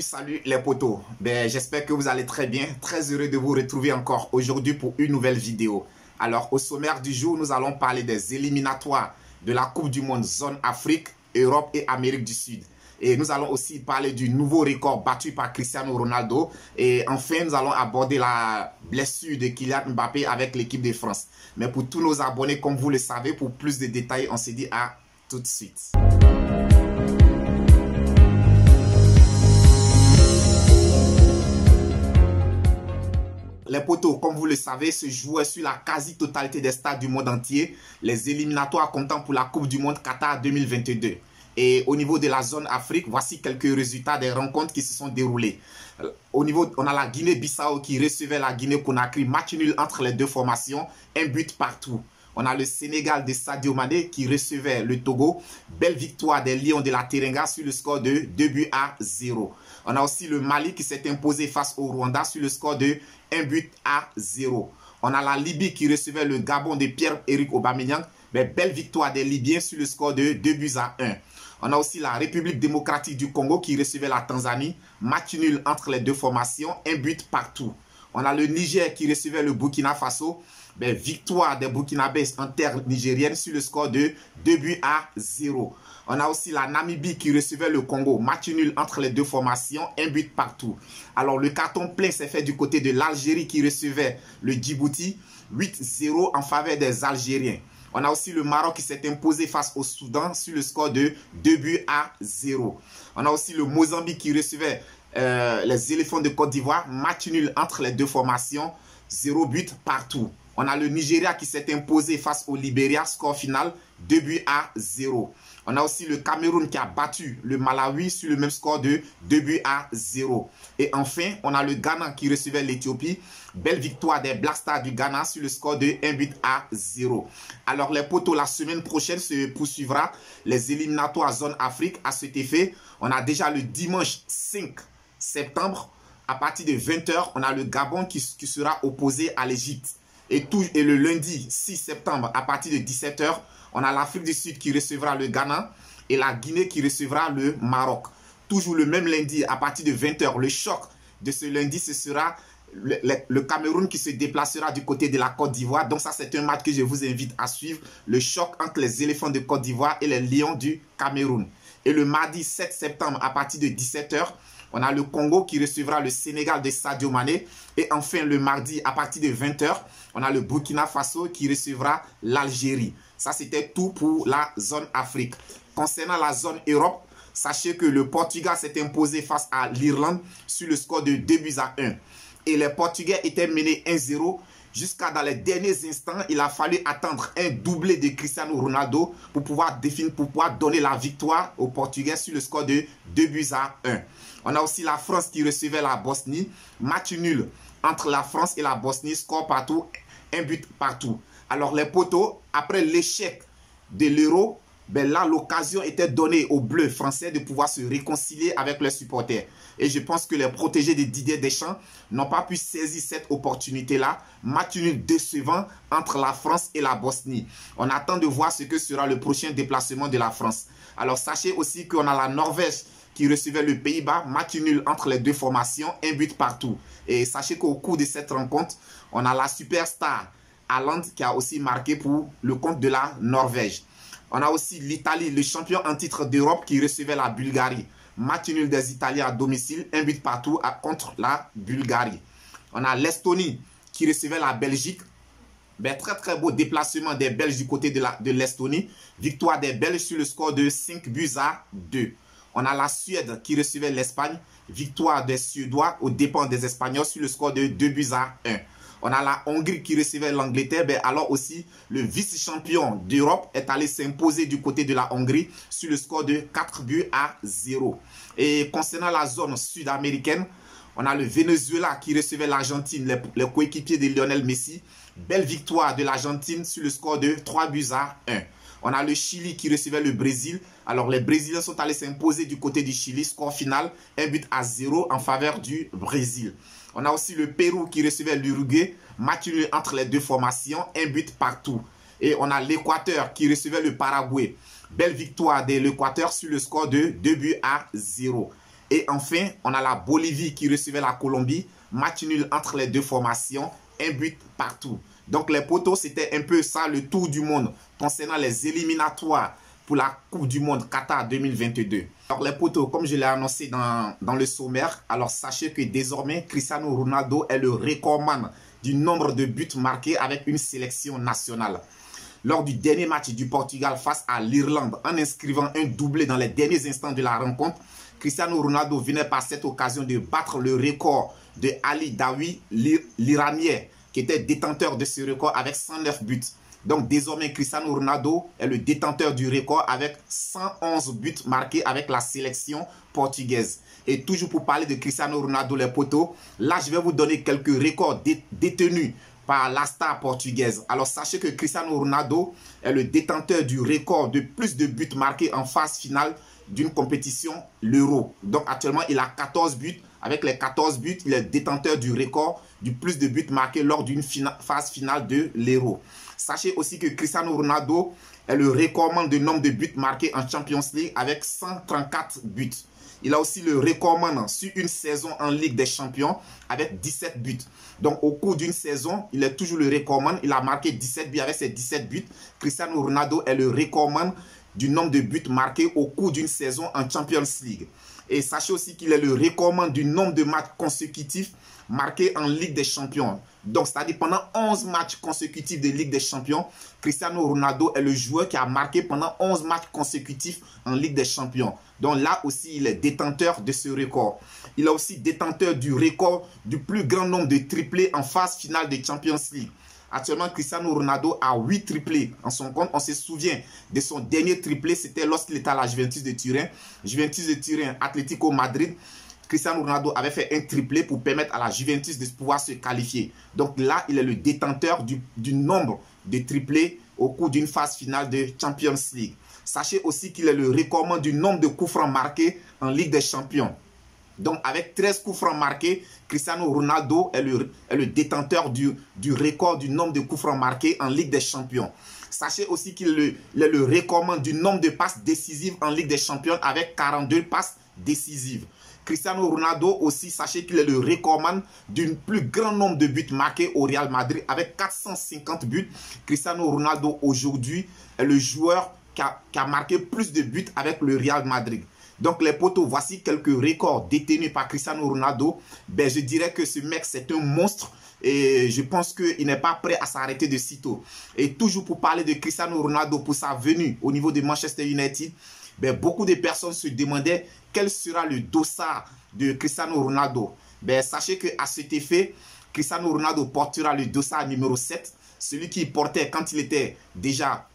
Salut les potos. J'espère que vous allez très bien. Très heureux de vous retrouver encore aujourd'hui pour une nouvelle vidéo. Alors, au sommaire du jour, nous allons parler des éliminatoires de la Coupe du Monde zone Afrique, Europe et Amérique du Sud. Et nous allons aussi parler du nouveau record battu par Cristiano Ronaldo. Et enfin, nous allons aborder la blessure de Kylian Mbappé avec l'équipe de France. Mais pour tous nos abonnés, comme vous le savez, pour plus de détails, on se dit à tout de suite. Les potos, comme vous le savez, se jouaient sur la quasi-totalité des stades du monde entier, les éliminatoires comptant pour la Coupe du Monde Qatar 2022. Et au niveau de la zone Afrique, voici quelques résultats des rencontres qui se sont déroulées. Au niveau, on a la Guinée-Bissau qui recevait la Guinée-Conakry, match nul entre les deux formations, un but partout. On a le Sénégal de Sadio Mané qui recevait le Togo. Belle victoire des Lions de la Teranga sur le score de 2-0. On a aussi le Mali qui s'est imposé face au Rwanda sur le score de 1-0. On a la Libye qui recevait le Gabon de Pierre-Emerick Aubameyang. Belle victoire des Libyens sur le score de 2-1. On a aussi la République démocratique du Congo qui recevait la Tanzanie. Match nul entre les deux formations, un but partout. On a le Niger qui recevait le Burkina Faso. Victoire des Burkinabés en terre nigérienne sur le score de 2-0. On a aussi la Namibie qui recevait le Congo. Match nul entre les deux formations, un but partout. Alors le carton plein s'est fait du côté de l'Algérie qui recevait le Djibouti. 8-0 en faveur des Algériens. On a aussi le Maroc qui s'est imposé face au Soudan sur le score de 2-0. On a aussi le Mozambique qui recevait les éléphants de Côte d'Ivoire. Match nul entre les deux formations, 0 but partout. On a le Nigeria qui s'est imposé face au Libéria, score final 2-0. On a aussi le Cameroun qui a battu le Malawi sur le même score de 2-0. Et enfin, on a le Ghana qui recevait l'Éthiopie. Belle victoire des Black Stars du Ghana sur le score de 1-0. Alors les potos, la semaine prochaine se poursuivra les éliminatoires zone Afrique. À cet effet, on a déjà le dimanche 5 septembre, à partir de 20 h, on a le Gabon qui sera opposé à l'Égypte. Et le lundi 6 septembre, à partir de 17 h, on a l'Afrique du Sud qui recevra le Ghana et la Guinée qui recevra le Maroc. Toujours le même lundi, à partir de 20 h, le choc de ce lundi, ce sera le Cameroun qui se déplacera du côté de la Côte d'Ivoire. Donc ça, c'est un match que je vous invite à suivre. Le choc entre les éléphants de Côte d'Ivoire et les lions du Cameroun. Et le mardi 7 septembre, à partir de 17 h, on a le Congo qui recevra le Sénégal de Sadio Mané. Et enfin, le mardi, à partir de 20 h, on a le Burkina Faso qui recevra l'Algérie. Ça, c'était tout pour la zone Afrique. Concernant la zone Europe, sachez que le Portugal s'est imposé face à l'Irlande sur le score de 2-1. Et les Portugais étaient menés 1-0. Jusqu'à dans les derniers instants, il a fallu attendre un doublé de Cristiano Ronaldo pour pouvoir donner la victoire aux Portugais sur le score de 2-1. On a aussi la France qui recevait la Bosnie. Match nul entre la France et la Bosnie. Score partout, un but partout. Alors les potos, après l'échec de l'Euro, là l'occasion était donnée aux Bleus français de pouvoir se réconcilier avec leurs supporters. Et je pense que les protégés de Didier Deschamps n'ont pas pu saisir cette opportunité-là. Match nul décevant entre la France et la Bosnie. On attend de voir ce que sera le prochain déplacement de la France. Alors sachez aussi qu'on a la Norvège qui recevait le Pays-Bas, match nul entre les deux formations, un but partout. Et sachez qu'au cours de cette rencontre, on a la superstar Haaland qui a aussi marqué pour le compte de la Norvège. On a aussi l'Italie, le champion en titre d'Europe qui recevait la Bulgarie. Match nul des Italiens à domicile, un but partout contre la Bulgarie. On a l'Estonie qui recevait la Belgique. Très beau déplacement des Belges du côté de l'Estonie. Victoire des Belges sur le score de 5-2. On a la Suède qui recevait l'Espagne. Victoire des Suédois aux dépens des Espagnols sur le score de 2-1. On a la Hongrie qui recevait l'Angleterre. Alors aussi, le vice-champion d'Europe est allé s'imposer du côté de la Hongrie sur le score de 4-0. Et concernant la zone sud-américaine, on a le Venezuela qui recevait l'Argentine, les coéquipiers de Lionel Messi. Belle victoire de l'Argentine sur le score de 3-1. On a le Chili qui recevait le Brésil. Alors les Brésiliens sont allés s'imposer du côté du Chili. Score final, 1-0 en faveur du Brésil. On a aussi le Pérou qui recevait l'Uruguay. Match nul entre les deux formations, un but partout. Et on a l'Équateur qui recevait le Paraguay. Belle victoire de l'Équateur sur le score de 2-0. Et enfin, on a la Bolivie qui recevait la Colombie. Match nul entre les deux formations. Un but partout. Donc les potos, c'était un peu ça le tour du monde concernant les éliminatoires pour la Coupe du Monde Qatar 2022. Alors les potos, comme je l'ai annoncé dans le sommaire, alors sachez que désormais Cristiano Ronaldo est le recordman du nombre de buts marqués avec une sélection nationale. Lors du dernier match du Portugal face à l'Irlande, en inscrivant un doublé dans les derniers instants de la rencontre, Cristiano Ronaldo venait par cette occasion de battre le record de Ali Dawi, l'Iranien, qui était détenteur de ce record avec 109 buts. Donc désormais, Cristiano Ronaldo est le détenteur du record avec 111 buts marqués avec la sélection portugaise. Et toujours pour parler de Cristiano Ronaldo, les potos, là je vais vous donner quelques records détenus par la star portugaise. Alors sachez que Cristiano Ronaldo est le détenteur du record de plus de buts marqués en phase finale d'une compétition, l'Euro. Donc actuellement, il a 14 buts. Avec les 14 buts, il est détenteur du record du plus de buts marqués lors d'une phase finale de l'Euro. Sachez aussi que Cristiano Ronaldo est le recordman de nombre de buts marqués en Champions League avec 134 buts. Il a aussi le recordman sur une saison en Ligue des Champions avec 17 buts. Donc au cours d'une saison, il est toujours le recordman. Il a marqué 17 buts avec ses 17 buts. Cristiano Ronaldo est le recordman du nombre de buts marqués au cours d'une saison en Champions League. Et sachez aussi qu'il est le recordman du nombre de matchs consécutifs marqués en Ligue des Champions. Donc, c'est-à-dire pendant 11 matchs consécutifs de Ligue des Champions, Cristiano Ronaldo est le joueur qui a marqué pendant 11 matchs consécutifs en Ligue des Champions. Donc là aussi, il est détenteur de ce record. Il est aussi détenteur du record du plus grand nombre de triplés en phase finale de Champions League. Actuellement, Cristiano Ronaldo a 8 triplés en son compte. On se souvient de son dernier triplé, c'était lorsqu'il était à la Juventus de Turin. Juventus de Turin, Atlético Madrid. Cristiano Ronaldo avait fait un triplé pour permettre à la Juventus de pouvoir se qualifier. Donc là, il est le détenteur du nombre de triplés au cours d'une phase finale de Champions League. Sachez aussi qu'il est le recordman du nombre de coups francs marqués en Ligue des Champions. Donc, avec 13 coups francs marqués, Cristiano Ronaldo est le détenteur du record du nombre de coups francs marqués en Ligue des Champions. Sachez aussi qu'il est le recordman du nombre de passes décisives en Ligue des Champions avec 42 passes décisives. Cristiano Ronaldo aussi, sachez qu'il est le recordman du plus grand nombre de buts marqués au Real Madrid avec 450 buts. Cristiano Ronaldo aujourd'hui est le joueur qui a marqué plus de buts avec le Real Madrid. Donc les potos, voici quelques records détenus par Cristiano Ronaldo. Ben, je dirais que ce mec, c'est un monstre. Et je pense qu'il n'est pas prêt à s'arrêter de sitôt. Et toujours pour parler de Cristiano Ronaldo, pour sa venue au niveau de Manchester United, ben, beaucoup de personnes se demandaient quel sera le dossard de Cristiano Ronaldo. Ben, sachez qu'à cet effet, Cristiano Ronaldo portera le dossard numéro 7. Celui qu'il portait quand il était déjà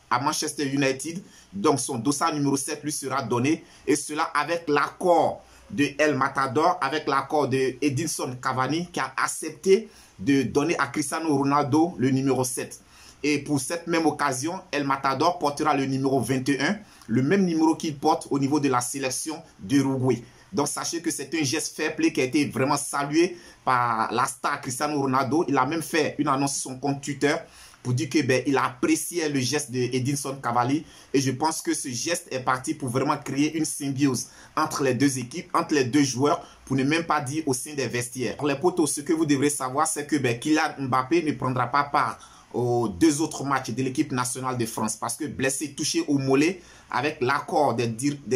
à Manchester United. Donc son dossard numéro 7 lui sera donné. Et cela avec l'accord de El Matador, avec l'accord de Edinson Cavani qui a accepté de donner à Cristiano Ronaldo le numéro 7. Et pour cette même occasion, El Matador portera le numéro 21, le même numéro qu'il porte au niveau de la sélection d'Uruguay. Donc sachez que c'est un geste fair play qui a été vraiment salué par la star Cristiano Ronaldo. Il a même fait une annonce sur son compte Twitter pour dire que il a apprécié le geste de Edinson Cavani. Et je pense que ce geste est parti pour vraiment créer une symbiose entre les deux équipes, entre les deux joueurs, pour ne même pas dire au sein des vestiaires. Pour les potos, ce que vous devrez savoir, c'est que Kylian Mbappé ne prendra pas part aux 2 autres matchs de l'équipe nationale de France parce que blessé, touché au mollet, avec l'accord des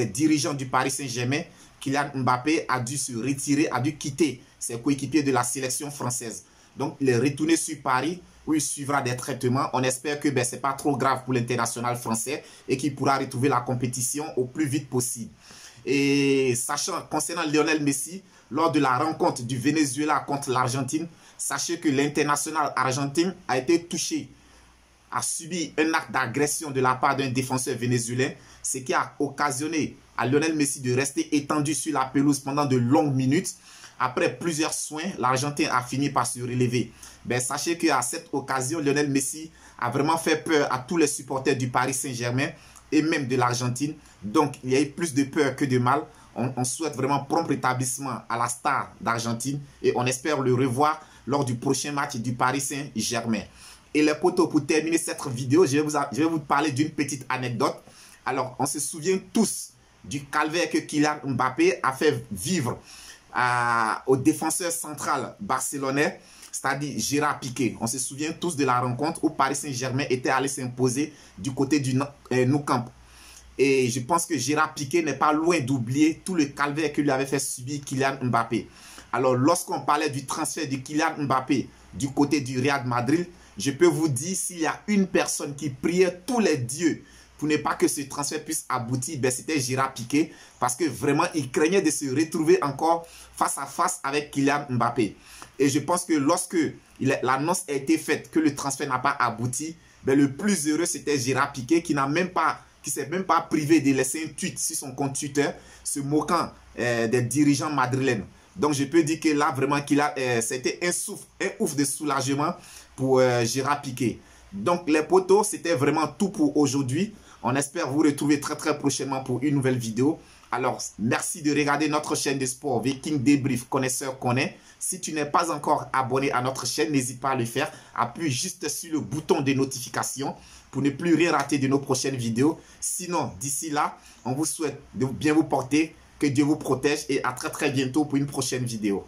dirigeants du Paris Saint-Germain, Kylian Mbappé a dû se retirer, a dû quitter ses coéquipiers de la sélection française. Donc, il est retourné sur Paris où il suivra des traitements. On espère que ce n'est pas trop grave pour l'international français et qu'il pourra retrouver la compétition au plus vite possible. Et sachant, concernant Lionel Messi, lors de la rencontre du Venezuela contre l'Argentine, sachez que l'international argentin a été touché, a subi un acte d'agression de la part d'un défenseur vénézuélien, ce qui a occasionné à Lionel Messi de rester étendu sur la pelouse pendant de longues minutes. Après plusieurs soins, l'Argentin a fini par se relever. Sachez qu'à cette occasion, Lionel Messi a vraiment fait peur à tous les supporters du Paris Saint-Germain et même de l'Argentine. Donc, il y a eu plus de peur que de mal. On souhaite vraiment prompt rétablissement à la star d'Argentine et on espère le revoir lors du prochain match du Paris Saint-Germain. Et les potos, pour terminer cette vidéo, je vais vous parler d'une petite anecdote. Alors, on se souvient tous du calvaire que Kylian Mbappé a fait vivre au défenseur central barcelonais, c'est-à-dire Gérard Piqué. On se souvient tous de la rencontre où Paris Saint-Germain était allé s'imposer du côté du Nou Camp. Et je pense que Gérard Piqué n'est pas loin d'oublier tout le calvaire que lui avait fait subir Kylian Mbappé. Alors, lorsqu'on parlait du transfert de Kylian Mbappé du côté du Real Madrid, je peux vous dire, s'il y a une personne qui priait tous les dieux pour ne pas que ce transfert puisse aboutir, ben c'était Gérard Piqué, parce que vraiment, il craignait de se retrouver encore face à face avec Kylian Mbappé. Et je pense que lorsque l'annonce a été faite que le transfert n'a pas abouti, ben le plus heureux, c'était Gérard Piqué qui s'est même pas privé de laisser un tweet sur son compte Twitter, se moquant des dirigeants madrilènes. Donc, je peux dire que là, vraiment, c'était un ouf de soulagement pour Gérard Piqué. Donc, les potos, c'était vraiment tout pour aujourd'hui. On espère vous retrouver très, très prochainement pour une nouvelle vidéo. Alors, merci de regarder notre chaîne de sport Viking Débrief Connaisseur Connaît. Si tu n'es pas encore abonné à notre chaîne, n'hésite pas à le faire. Appuie juste sur le bouton de notification pour ne plus rien rater de nos prochaines vidéos. Sinon, d'ici là, on vous souhaite de bien vous porter. Que Dieu vous protège et à très très bientôt pour une prochaine vidéo.